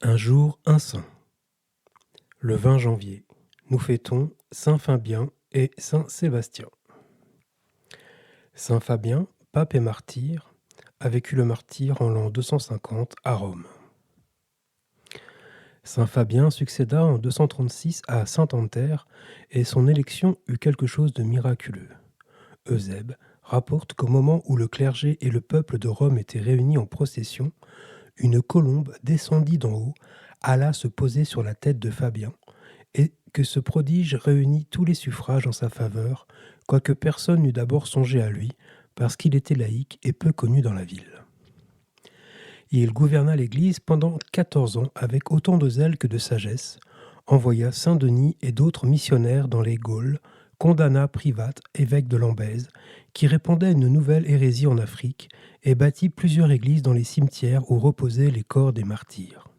Un jour, un saint. Le 20 janvier, nous fêtons Saint Fabien et Saint Sébastien. Saint Fabien, pape et martyr, a vécu le martyre en l'an 250 à Rome. Saint Fabien succéda en 236 à Saint Anthère et son élection eut quelque chose de miraculeux. Eusèbe rapporte qu'au moment où le clergé et le peuple de Rome étaient réunis en procession, une colombe descendit d'en haut, alla se poser sur la tête de Fabien, et que ce prodige réunit tous les suffrages en sa faveur, quoique personne n'eût d'abord songé à lui, parce qu'il était laïque et peu connu dans la ville. Il gouverna l'Église pendant 14 ans avec autant de zèle que de sagesse, envoya Saint-Denis et d'autres missionnaires dans les Gaules, condamna Privat, évêque de Lambèse, qui répandait une nouvelle hérésie en Afrique, et bâtit plusieurs églises dans les cimetières où reposaient les corps des martyrs.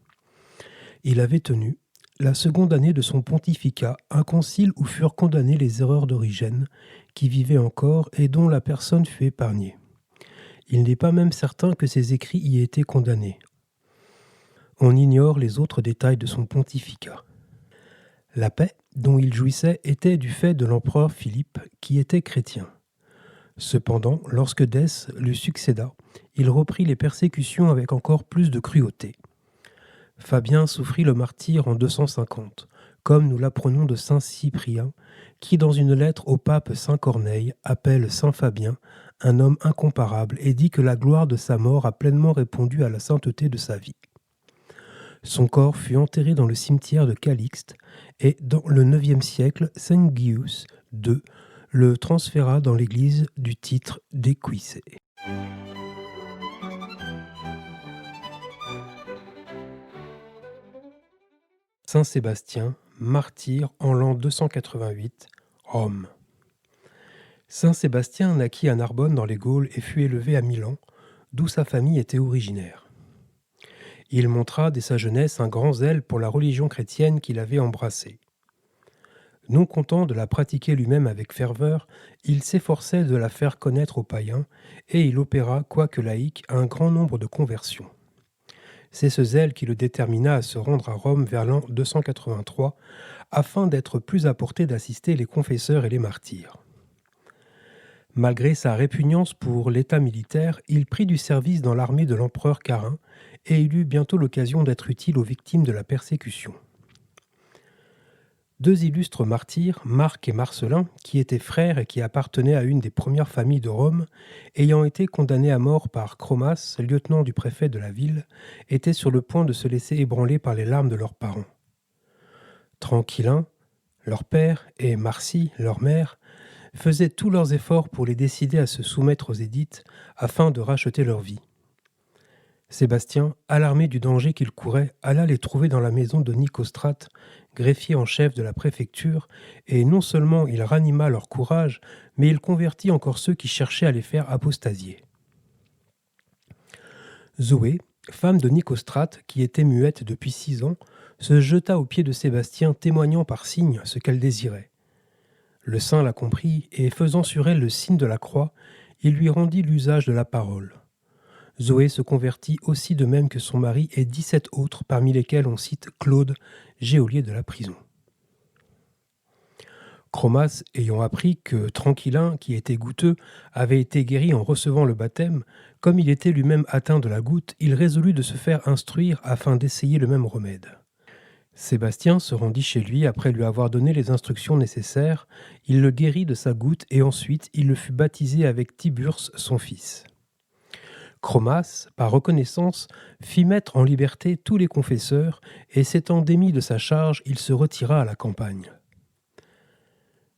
Il avait tenu, la seconde année de son pontificat, un concile où furent condamnées les erreurs d'Origène, qui vivait encore et dont la personne fut épargnée. Il n'est pas même certain que ses écrits y aient été condamnés. On ignore les autres détails de son pontificat. La paix dont il jouissait était du fait de l'empereur Philippe, qui était chrétien. Cependant, lorsque Dèce lui succéda, il reprit les persécutions avec encore plus de cruauté. Fabien souffrit le martyre en 250, comme nous l'apprenons de saint Cyprien, qui dans une lettre au pape saint Corneille appelle saint Fabien un homme incomparable et dit que la gloire de sa mort a pleinement répondu à la sainteté de sa vie. Son corps fut enterré dans le cimetière de Calixte et dans le IXe siècle, saint Gius II le transféra dans l'église du titre d'Écuissé. Saint Sébastien, martyr en l'an 288, Rome. Saint Sébastien naquit à Narbonne dans les Gaules et fut élevé à Milan, d'où sa famille était originaire. Il montra dès sa jeunesse un grand zèle pour la religion chrétienne qu'il avait embrassée. Non content de la pratiquer lui-même avec ferveur, il s'efforçait de la faire connaître aux païens, et il opéra, quoique laïque, un grand nombre de conversions. C'est ce zèle qui le détermina à se rendre à Rome vers l'an 283, afin d'être plus à portée d'assister les confesseurs et les martyrs. Malgré sa répugnance pour l'état militaire, il prit du service dans l'armée de l'empereur Carin, et il eut bientôt l'occasion d'être utile aux victimes de la persécution. Deux illustres martyrs, Marc et Marcellin, qui étaient frères et qui appartenaient à une des premières familles de Rome, ayant été condamnés à mort par Chromas, lieutenant du préfet de la ville, étaient sur le point de se laisser ébranler par les larmes de leurs parents. Tranquillin, leur père, et Marcie, leur mère, faisaient tous leurs efforts pour les décider à se soumettre aux édits afin de racheter leur vie. Sébastien, alarmé du danger qu'il courait, alla les trouver dans la maison de Nicostrate, greffier en chef de la préfecture, et non seulement il ranima leur courage, mais il convertit encore ceux qui cherchaient à les faire apostasier. Zoé, femme de Nicostrate, qui était muette depuis 6 ans, se jeta aux pieds de Sébastien, témoignant par signes ce qu'elle désirait. Le saint la comprit, et faisant sur elle le signe de la croix, il lui rendit l'usage de la parole. Zoé se convertit aussi de même que son mari et 17 autres, parmi lesquels on cite Claude, geôlier de la prison. Chromas, ayant appris que Tranquillin, qui était goutteux, avait été guéri en recevant le baptême, comme il était lui-même atteint de la goutte, il résolut de se faire instruire afin d'essayer le même remède. Sébastien se rendit chez lui après lui avoir donné les instructions nécessaires, il le guérit de sa goutte et ensuite il le fut baptisé avec Tiburce, son fils. Chromas, par reconnaissance, fit mettre en liberté tous les confesseurs, et s'étant démis de sa charge, il se retira à la campagne.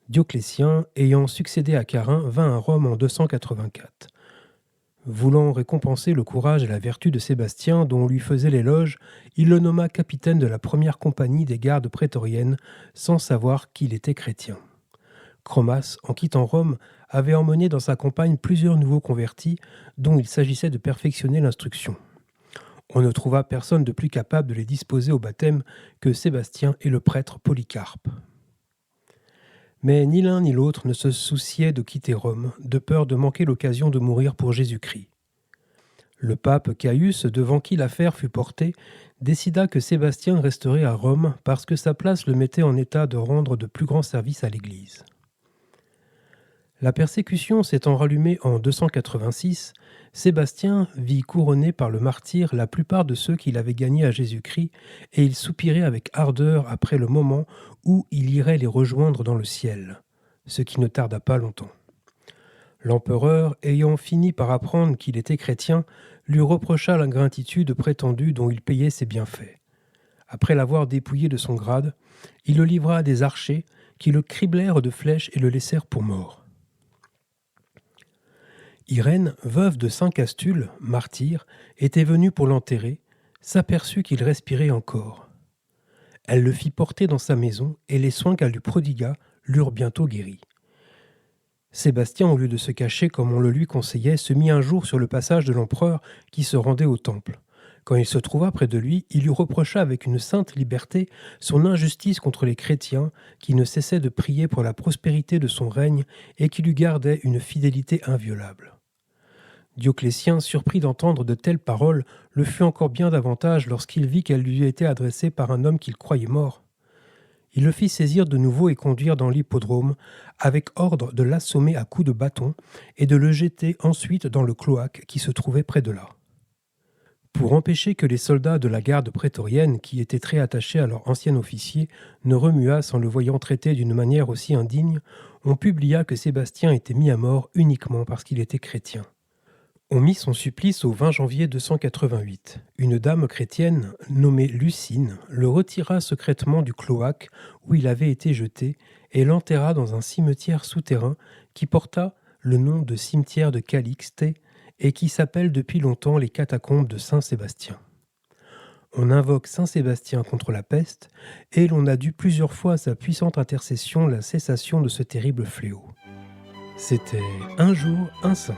Dioclétien, ayant succédé à Carin, vint à Rome en 284. Voulant récompenser le courage et la vertu de Sébastien, dont on lui faisait l'éloge, il le nomma capitaine de la première compagnie des gardes prétoriennes, sans savoir qu'il était chrétien. Chromas, en quittant Rome, avait emmené dans sa campagne plusieurs nouveaux convertis, dont il s'agissait de perfectionner l'instruction. On ne trouva personne de plus capable de les disposer au baptême que Sébastien et le prêtre Polycarpe. Mais ni l'un ni l'autre ne se souciait de quitter Rome, de peur de manquer l'occasion de mourir pour Jésus-Christ. Le pape Caius, devant qui l'affaire fut portée, décida que Sébastien resterait à Rome parce que sa place le mettait en état de rendre de plus grands services à l'Église. La persécution s'étant rallumée en 286, Sébastien vit couronner par le martyre la plupart de ceux qu'il avait gagnés à Jésus-Christ, et il soupirait avec ardeur après le moment où il irait les rejoindre dans le ciel, ce qui ne tarda pas longtemps. L'empereur, ayant fini par apprendre qu'il était chrétien, lui reprocha l'ingratitude prétendue dont il payait ses bienfaits. Après l'avoir dépouillé de son grade, il le livra à des archers qui le criblèrent de flèches et le laissèrent pour mort. Irène, veuve de saint Castule, martyr, était venue pour l'enterrer, s'aperçut qu'il respirait encore. Elle le fit porter dans sa maison et les soins qu'elle lui prodigua l'eurent bientôt guéri. Sébastien, au lieu de se cacher comme on le lui conseillait, se mit un jour sur le passage de l'empereur qui se rendait au temple. Quand il se trouva près de lui, il lui reprocha avec une sainte liberté son injustice contre les chrétiens qui ne cessaient de prier pour la prospérité de son règne et qui lui gardaient une fidélité inviolable. Dioclétien, surpris d'entendre de telles paroles, le fut encore bien davantage lorsqu'il vit qu'elles lui étaient adressées par un homme qu'il croyait mort. Il le fit saisir de nouveau et conduire dans l'hippodrome, avec ordre de l'assommer à coups de bâton et de le jeter ensuite dans le cloaque qui se trouvait près de là. Pour empêcher que les soldats de la garde prétorienne, qui étaient très attachés à leur ancien officier, ne remuassent en le voyant traité d'une manière aussi indigne, on publia que Sébastien était mis à mort uniquement parce qu'il était chrétien. On mit son supplice au 20 janvier 288. Une dame chrétienne, nommée Lucine, le retira secrètement du cloaque où il avait été jeté et l'enterra dans un cimetière souterrain qui porta le nom de cimetière de Calixte et qui s'appelle depuis longtemps les catacombes de Saint-Sébastien. On invoque Saint-Sébastien contre la peste et l'on a dû plusieurs fois à sa puissante intercession la cessation de ce terrible fléau. C'était Un jour, un saint.